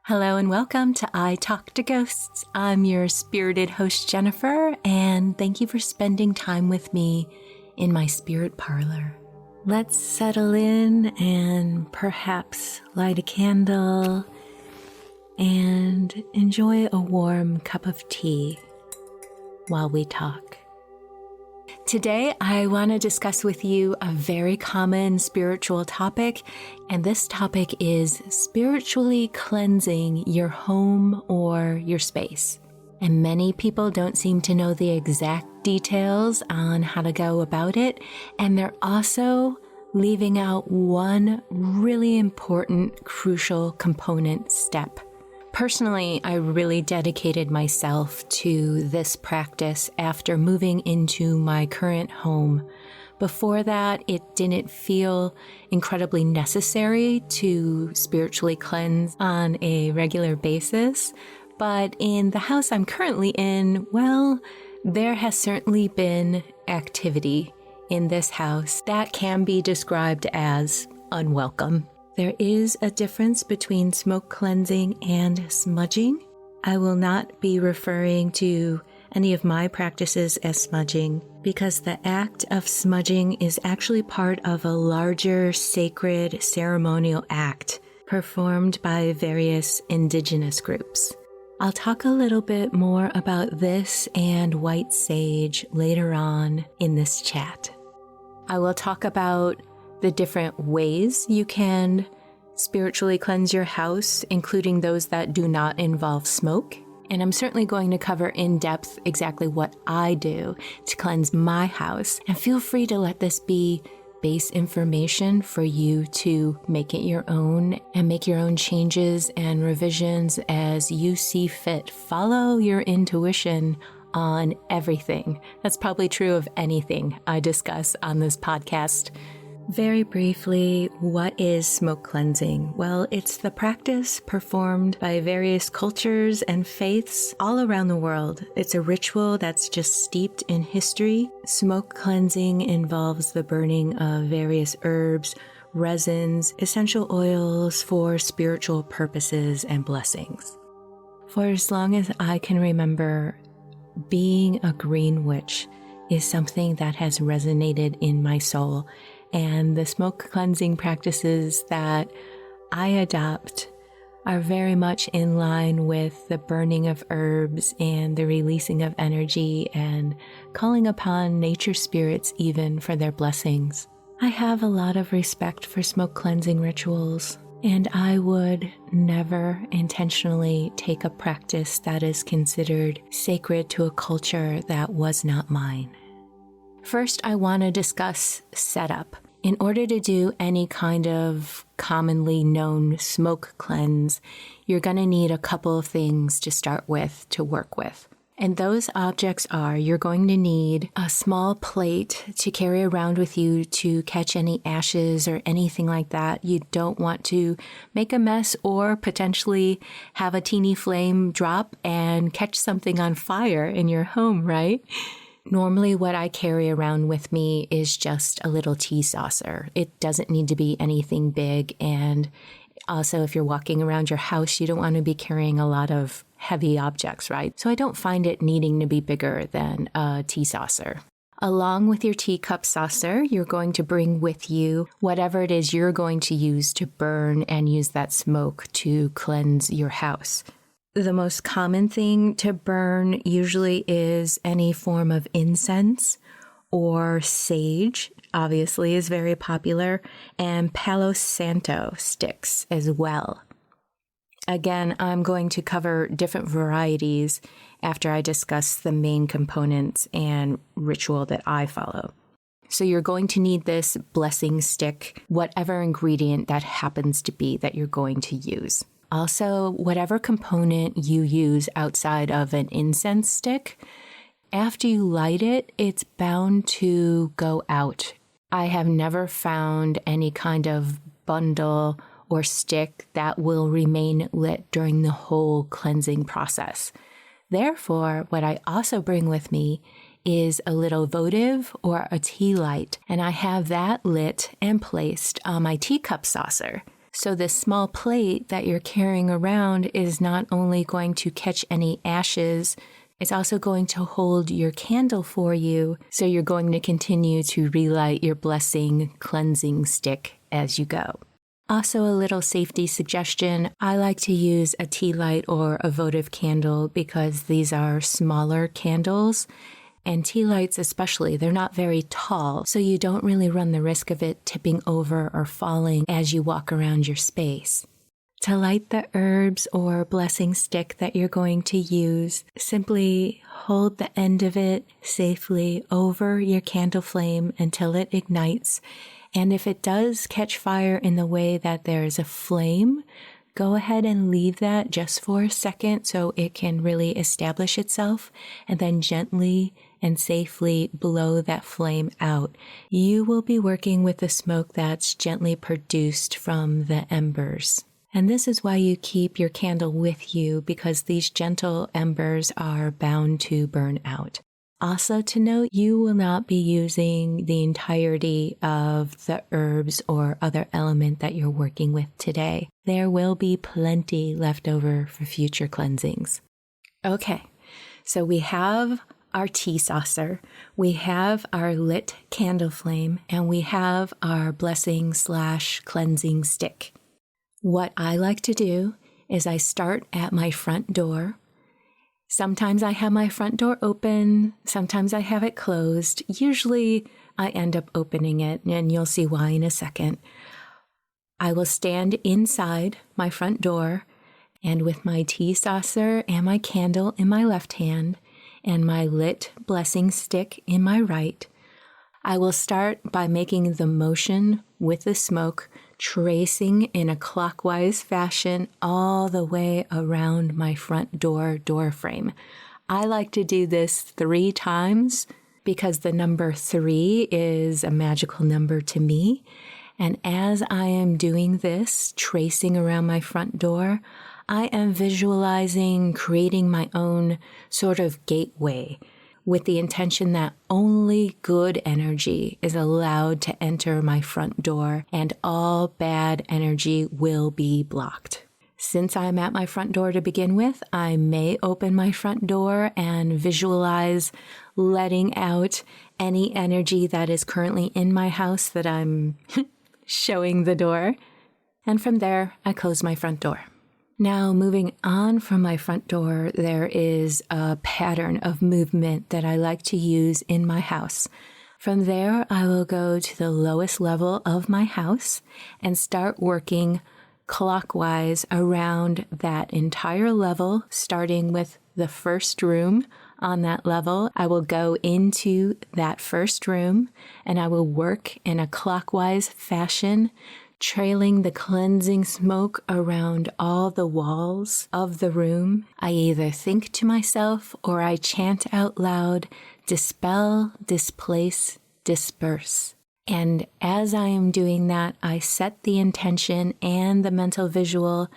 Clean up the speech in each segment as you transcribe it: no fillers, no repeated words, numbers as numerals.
Hello and welcome to I Talk to Ghosts. I'm your spirited host, Jennifer, and thank you for spending time with me in my spirit parlor. Let's settle in and perhaps light a candle and enjoy a warm cup of tea while we talk. Today, I want to discuss with you a very common spiritual topic, and this topic is spiritually cleansing your home or your space. And many people don't seem to know the exact details on how to go about it, and they're also leaving out one really important, crucial component step. Personally, I really dedicated myself to this practice after moving into my current home. Before that, it didn't feel incredibly necessary to spiritually cleanse on a regular basis. But in the house I'm currently in, well, there has certainly been activity in this house that can be described as unwelcome. There is a difference between smoke cleansing and smudging. I will not be referring to any of my practices as smudging because the act of smudging is actually part of a larger sacred ceremonial act performed by various indigenous groups. I'll talk a little bit more about this and white sage later on in this chat. I will talk about the different ways you can spiritually cleanse your house, including those that do not involve smoke. And I'm certainly going to cover in depth exactly what I do to cleanse my house. And feel free to let this be base information for you to make it your own and make your own changes and revisions as you see fit. Follow your intuition on everything. That's probably true of anything I discuss on this podcast. Very briefly, what is smoke cleansing? Well, it's the practice performed by various cultures and faiths all around the world. It's a ritual that's just steeped in history. Smoke cleansing involves the burning of various herbs, resins, essential oils for spiritual purposes and blessings. For as long as I can remember, being a green witch is something that has resonated in my soul. And the smoke cleansing practices that I adopt are very much in line with the burning of herbs and the releasing of energy and calling upon nature spirits even for their blessings. I have a lot of respect for smoke cleansing rituals, and I would never intentionally take a practice that is considered sacred to a culture that was not mine. First, I want to discuss setup. In order to do any kind of commonly known smoke cleanse, you're going to need a couple of things to start with to work with. And those objects are, you're going to need a small plate to carry around with you to catch any ashes or anything like that. You don't want to make a mess or potentially have a teeny flame drop and catch something on fire in your home, right? Normally, what I carry around with me is just a little tea saucer. It doesn't need to be anything big. And also, if you're walking around your house, you don't want to be carrying a lot of heavy objects, right? So I don't find it needing to be bigger than a tea saucer. Along with your teacup saucer, you're going to bring with you whatever it is you're going to use to burn and use that smoke to cleanse your house. The most common thing to burn usually is any form of incense or sage, obviously is very popular, and Palo Santo sticks as well. Again, I'm going to cover different varieties after I discuss the main components and ritual that I follow. So you're going to need this blessing stick, whatever ingredient that happens to be that you're going to use. Also, whatever component you use outside of an incense stick, after you light it, it's bound to go out. I have never found any kind of bundle or stick that will remain lit during the whole cleansing process. Therefore, what I also bring with me is a little votive or a tea light, and I have that lit and placed on my teacup saucer. So this small plate that you're carrying around is not only going to catch any ashes, it's also going to hold your candle for you. So you're going to continue to relight your blessing cleansing stick as you go. Also, a little safety suggestion. I like to use a tea light or a votive candle because these are smaller candles. And tea lights especially, they're not very tall, so you don't really run the risk of it tipping over or falling as you walk around your space. To light the herbs or blessing stick that you're going to use, simply hold the end of it safely over your candle flame until it ignites. And if it does catch fire in the way that there's a flame, go ahead and leave that just for a second so it can really establish itself, and then gently and safely blow that flame out. You will be working with the smoke that's gently produced from the embers. And this is why you keep your candle with you, because these gentle embers are bound to burn out. Also to note, you will not be using the entirety of the herbs or other element that you're working with today. There will be plenty left over for future cleansings. Okay, so we have our tea saucer, we have our lit candle flame, and we have our blessing/cleansing stick. What I like to do is I start at my front door. Sometimes I have my front door open, sometimes I have it closed. Usually I end up opening it, and you'll see why in a second. I will stand inside my front door, and with my tea saucer and my candle in my left hand and my lit blessing stick in my right, I will start by making the motion with the smoke, tracing in a clockwise fashion all the way around my front door frame. I like to do this 3 times because the number 3 is a magical number to me. And as I am doing this, tracing around my front door, I am visualizing creating my own sort of gateway with the intention that only good energy is allowed to enter my front door and all bad energy will be blocked. Since I'm at my front door to begin with, I may open my front door and visualize letting out any energy that is currently in my house that I'm showing the door. And from there, I close my front door. Now, moving on from my front door, there is a pattern of movement that I like to use in my house. From there, I will go to the lowest level of my house and start working clockwise around that entire level, starting with the first room on that level. I will go into that first room and I will work in a clockwise fashion, trailing the cleansing smoke around all the walls of the room. I either think to myself or I chant out loud, dispel, displace, disperse. And as I am doing that, I set the intention and the mental visual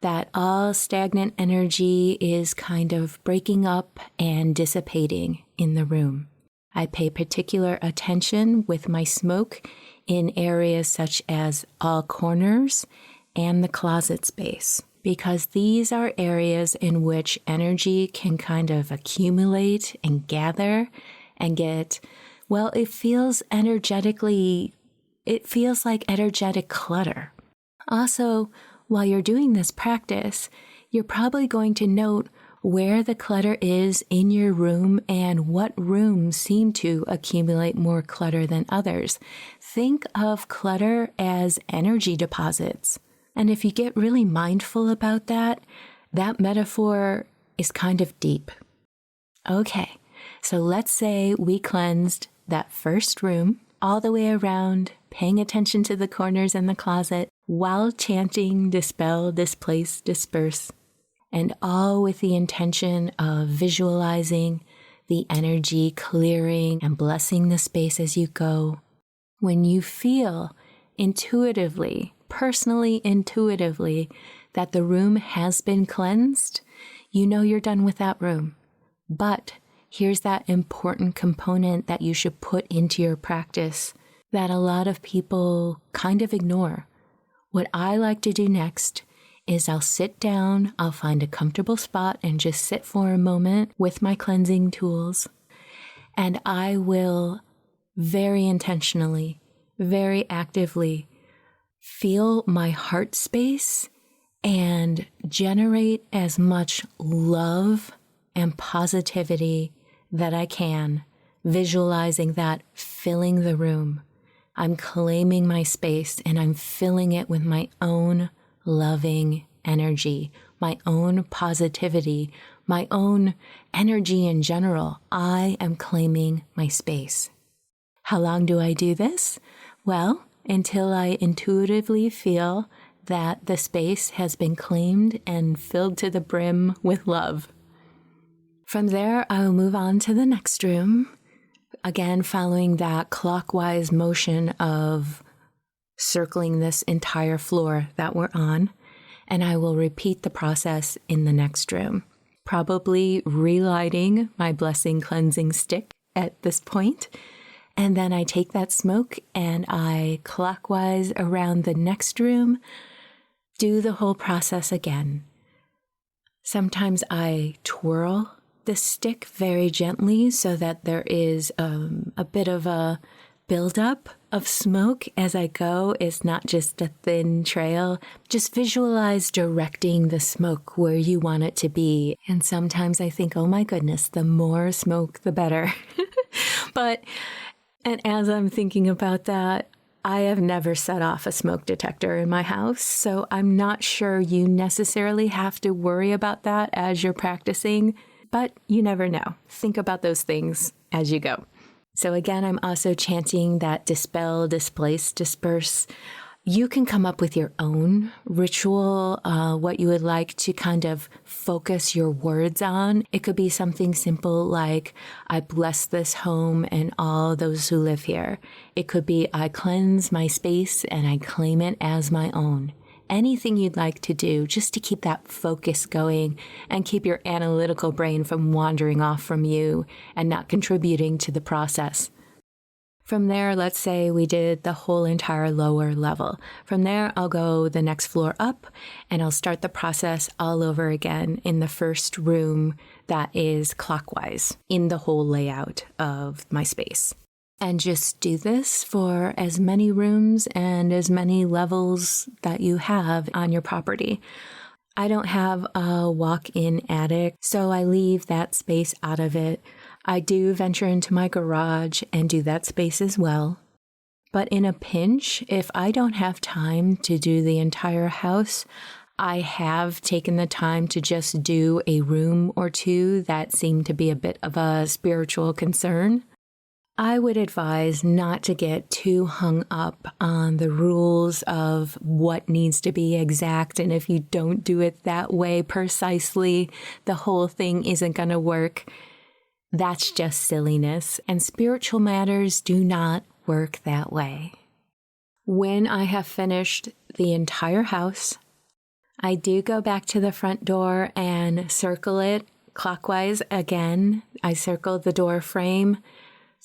that all stagnant energy is kind of breaking up and dissipating in the room. I pay particular attention with my smoke in areas such as all corners and the closet space, because these are areas in which energy can kind of accumulate and gather and get, well, it feels like energetic clutter. Also, while you're doing this practice, you're probably going to note where the clutter is in your room and what rooms seem to accumulate more clutter than others. Think of clutter as energy deposits. And if you get really mindful about that, that metaphor is kind of deep. Okay, so let's say we cleansed that first room all the way around, paying attention to the corners and the closet while chanting dispel, displace, disperse, and all with the intention of visualizing the energy clearing and blessing the space as you go. When you feel intuitively, personally intuitively, that the room has been cleansed, you know you're done with that room. But here's that important component that you should put into your practice that a lot of people kind of ignore. What I like to do next is I'll sit down, I'll find a comfortable spot and just sit for a moment with my cleansing tools. And I will very intentionally, very actively feel my heart space and generate as much love and positivity that I can, visualizing that filling the room. I'm claiming my space and I'm filling it with my own loving energy, my own positivity, my own energy in general. I am claiming my space. How long do I do this? Well, until I intuitively feel that the space has been claimed and filled to the brim with love. From there, I will move on to the next room, again following that clockwise motion of circling this entire floor that we're on, and I will repeat the process in the next room, probably relighting my blessing cleansing stick at this point. And then I take that smoke and I clockwise around the next room, do the whole process again. Sometimes I twirl the stick very gently so that there is a bit of a buildup of smoke as I go. It's not just a thin trail. Just visualize directing the smoke where you want it to be. And sometimes I think, oh my goodness, the more smoke, the better. And as I'm thinking about that, I have never set off a smoke detector in my house, so I'm not sure you necessarily have to worry about that as you're practicing, but you never know. Think about those things as you go. So again, I'm also chanting that dispel, displace, disperse. You can come up with your own ritual, what you would like to kind of focus your words on. It could be something simple like, I bless this home and all those who live here. It could be, I cleanse my space and I claim it as my own. Anything you'd like to do just to keep that focus going and keep your analytical brain from wandering off from you and not contributing to the process. From there, let's say we did the whole entire lower level. From there, I'll go the next floor up and I'll start the process all over again in the first room that is clockwise in the whole layout of my space. And just do this for as many rooms and as many levels that you have on your property. I don't have a walk-in attic, so I leave that space out of it. I do venture into my garage and do that space as well. But in a pinch, if I don't have time to do the entire house, I have taken the time to just do a room or two that seem to be a bit of a spiritual concern. I would advise not to get too hung up on the rules of what needs to be exact, and if you don't do it that way precisely, the whole thing isn't going to work. That's just silliness, and spiritual matters do not work that way. When I have finished the entire house, I do go back to the front door and circle it clockwise again. I circle the door frame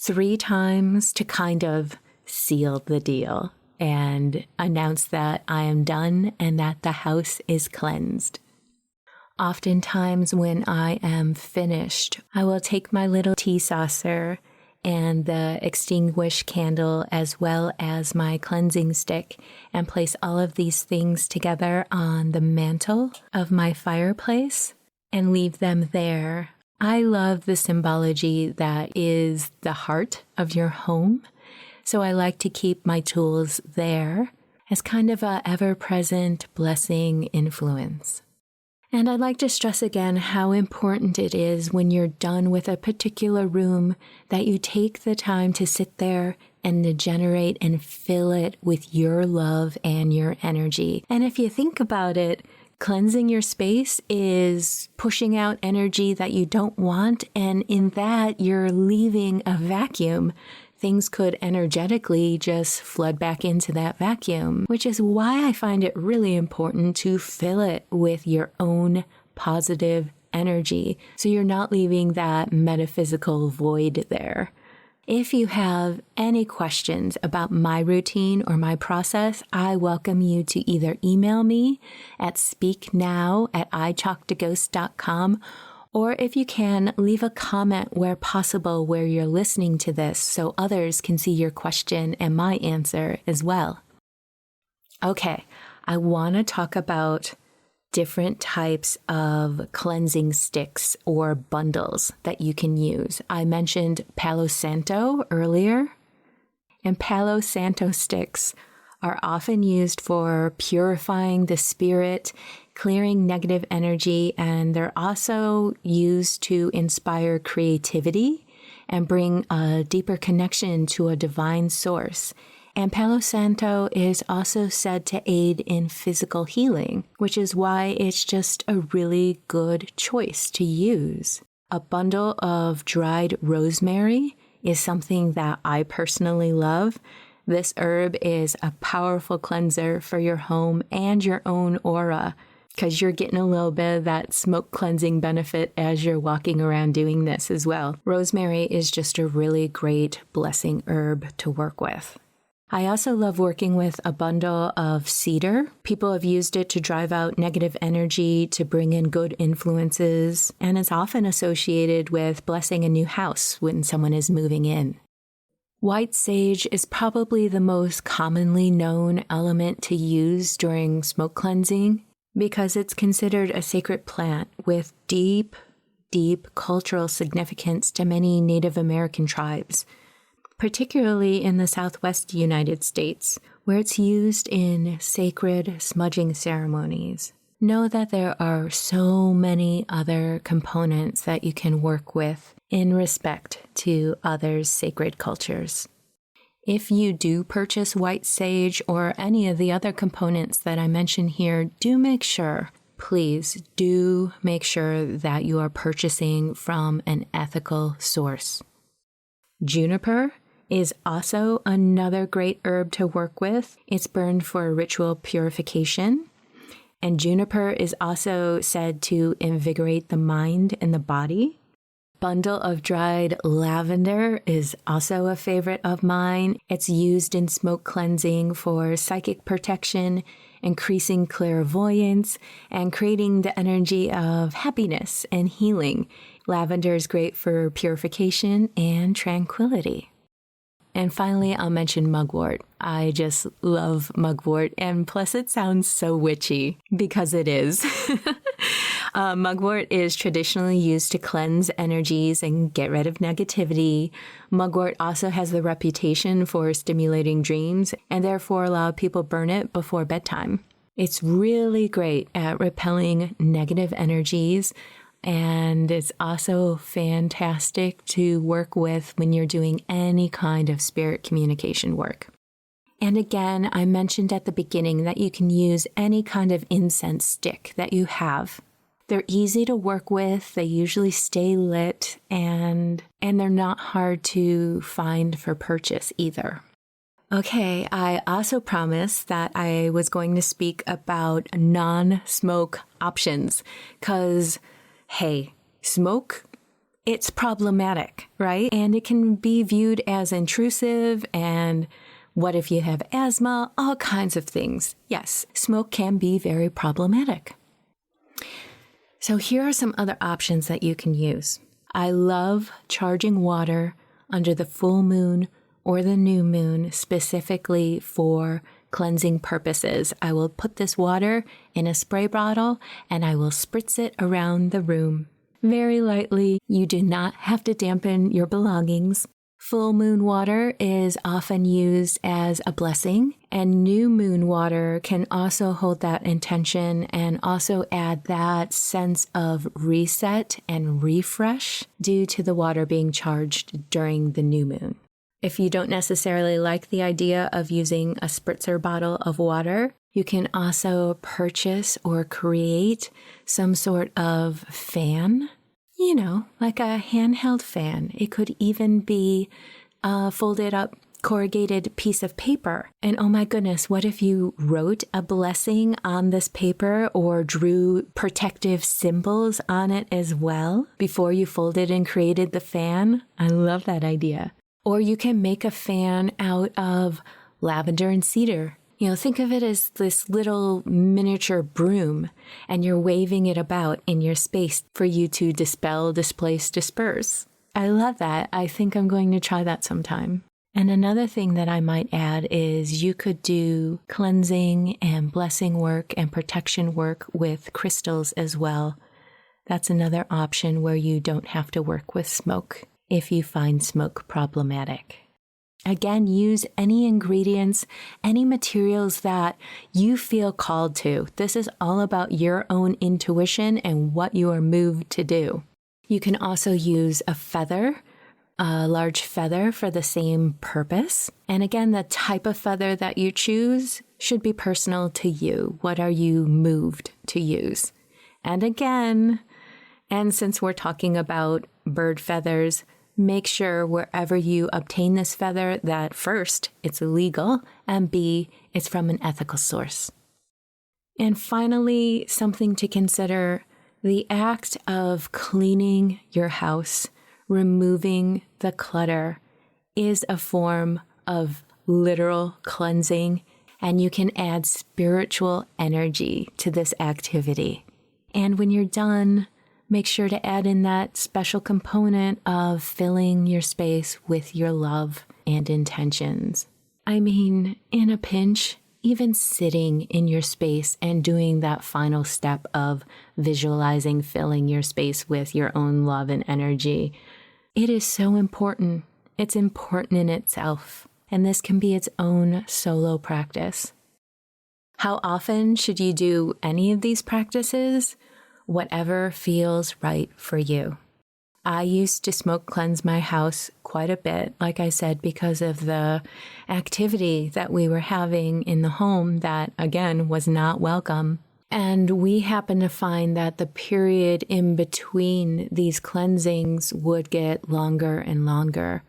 3 times to kind of seal the deal and announce that I am done and that the house is cleansed. Oftentimes when I am finished, I will take my little tea saucer and the extinguished candle as well as my cleansing stick and place all of these things together on the mantle of my fireplace and leave them there. I love the symbology that is the heart of your home, so I like to keep my tools there as kind of a ever-present blessing influence. And I'd like to stress again how important it is when you're done with a particular room that you take the time to sit there and to generate and fill it with your love and your energy. And if you think about it, cleansing your space is pushing out energy that you don't want, and in that you're leaving a vacuum. Things could energetically just flood back into that vacuum, which is why I find it really important to fill it with your own positive energy so you're not leaving that metaphysical void there. If you have any questions about my routine or my process, I welcome you to either email me at speaknow@italktoghosts.com, or if you can, leave a comment where possible where you're listening to this so others can see your question and my answer as well. Okay, I want to talk about different types of cleansing sticks or bundles that you can use. I mentioned Palo Santo earlier, and Palo Santo sticks are often used for purifying the spirit, clearing negative energy, and they're also used to inspire creativity and bring a deeper connection to a divine source. And Palo Santo is also said to aid in physical healing, which is why it's just a really good choice to use. A bundle of dried rosemary is something that I personally love. This herb is a powerful cleanser for your home and your own aura, because you're getting a little bit of that smoke cleansing benefit as you're walking around doing this as well. Rosemary is just a really great blessing herb to work with. I also love working with a bundle of cedar. People have used it to drive out negative energy, to bring in good influences, and it's often associated with blessing a new house when someone is moving in. White sage is probably the most commonly known element to use during smoke cleansing because it's considered a sacred plant with deep, deep cultural significance to many Native American tribes, particularly in the Southwest United States, where it's used in sacred smudging ceremonies. Know that there are so many other components that you can work with in respect to others' sacred cultures. If you do purchase white sage or any of the other components that I mentioned here, please do make sure that you are purchasing from an ethical source. Juniper is also another great herb to work with. It's burned for ritual purification. And juniper is also said to invigorate the mind and the body. Bundle of dried lavender is also a favorite of mine. It's used in smoke cleansing for psychic protection, increasing clairvoyance, and creating the energy of happiness and healing. Lavender is great for purification and tranquility. And finally, I'll mention mugwort. I just love mugwort, and plus it sounds so witchy, because it is. Mugwort is traditionally used to cleanse energies and get rid of negativity. Mugwort also has the reputation for stimulating dreams, and therefore a lot of people burn it before bedtime. It's really great at repelling negative energies, and it's also fantastic to work with when you're doing any kind of spirit communication work. And again, I mentioned at the beginning that you can use any kind of incense stick that you have. They're easy to work with, they usually stay lit, and they're not hard to find for purchase either. Okay, I also promised that I was going to speak about non-smoke options, because hey, smoke, it's problematic, right? And it can be viewed as intrusive, and what if you have asthma? All kinds of things. Yes, smoke can be very problematic. So here are some other options that you can use. I love charging water under the full moon or the new moon specifically for cleansing purposes. I will put this water in a spray bottle and I will spritz it around the room. Very lightly, you do not have to dampen your belongings. Full moon water is often used as a blessing, and new moon water can also hold that intention and also add that sense of reset and refresh due to the water being charged during the new moon. If you don't necessarily like the idea of using a spritzer bottle of water, you can also purchase or create some sort of fan. You know, like a handheld fan. It could even be a folded up corrugated piece of paper. And oh my goodness, what if you wrote a blessing on this paper or drew protective symbols on it as well before you folded and created the fan? I love that idea. Or you can make a fan out of lavender and cedar. Think of it as this little miniature broom, and you're waving it about in your space for you to dispel, displace, disperse. I love that. I think I'm going to try that sometime. And another thing that I might add is you could do cleansing and blessing work and protection work with crystals as well. That's another option where you don't have to work with smoke if you find smoke problematic. Again, use any ingredients, any materials that you feel called to. This is all about your own intuition and what you are moved to do. You can also use a feather, a large feather for the same purpose. And again, the type of feather that you choose should be personal to you. What are you moved to use? And again, and since we're talking about bird feathers, make sure wherever you obtain this feather that first, it's illegal, and B, it's from an ethical source. And finally, something to consider, the act of cleaning your house, removing the clutter, is a form of literal cleansing, and you can add spiritual energy to this activity. And when you're done, make sure to add in that special component of filling your space with your love and intentions. I mean, in a pinch, even sitting in your space and doing that final step of visualizing filling your space with your own love and energy, it is so important. It's important in itself, and this can be its own solo practice. How often should you do any of these practices? Whatever feels right for you. I used to smoke cleanse my house quite a bit, like I said, because of the activity that we were having in the home that, again, was not welcome. And we happened to find that the period in between these cleansings would get longer and longer.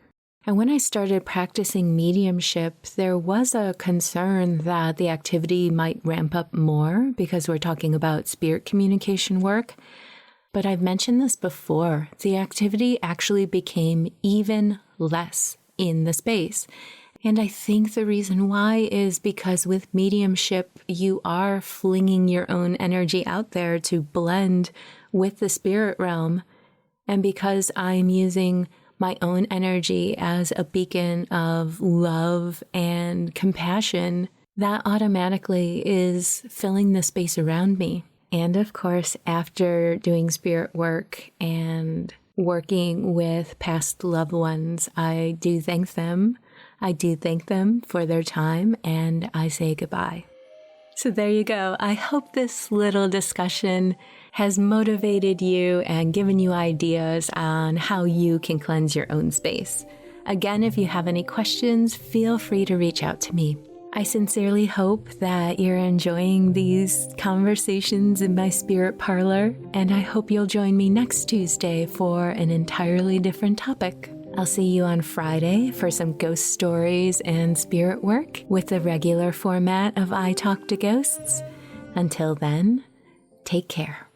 And when I started practicing mediumship, there was a concern that the activity might ramp up more because we're talking about spirit communication work. But I've mentioned this before, the activity actually became even less in the space. And I think the reason why is because with mediumship, you are flinging your own energy out there to blend with the spirit realm. And because I'm using my own energy as a beacon of love and compassion, that automatically is filling the space around me. And of course, after doing spirit work and working with past loved ones, I do thank them. I do thank them for their time, and I say goodbye. So there you go. I hope this little discussion has motivated you and given you ideas on how you can cleanse your own space. Again, if you have any questions, feel free to reach out to me. I sincerely hope that you're enjoying these conversations in my spirit parlor, and I hope you'll join me next Tuesday for an entirely different topic. I'll see you on Friday for some ghost stories and spirit work with the regular format of I Talk to Ghosts. Until then, take care.